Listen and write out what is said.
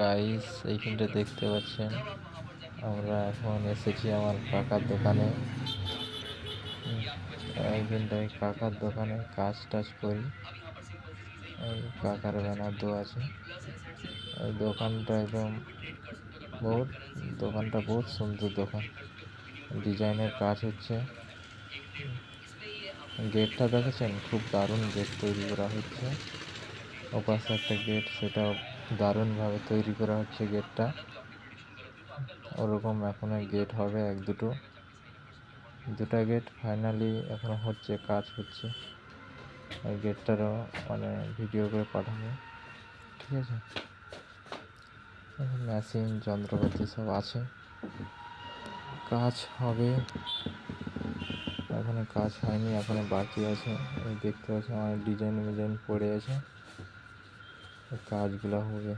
Guys, এইখানটা দেখতে পাচ্ছেন আমরা এখন এসেছি আমার কাকার দোকানে। এইখানটায় কাকার দোকানে কাজ টাজ করি। এই কাকার ব্যানার দেওয়া আছে। এই দোকানটা একদম দোকানটা বহুত সুন্দর দোকান, ডিজাইনের কাজ হচ্ছে। গেটটা দেখেছেন, খুব দারুণ গেট তৈরি করা হচ্ছে। ওপাশে একটা গেট, সেটাও দারুণভাবে তৈরি করা হচ্ছে গেটটা। ওরকম এখনো গেট হবে দুটা গেট ফাইনালি এখনো হচ্ছে, কাজ হচ্ছে। ওই গেটটারও মানে ভিডিও করে পাঠাবো, ঠিক আছে। মেশিন যন্ত্রপাতি সব আছে, কাজ হবে। এখনো কাজ হয়নি, এখনো বাকি আছে। এই দেখতে পাচ্ছি অনেক ডিজাইন পড়ে আছে, কাজগুলো হবে।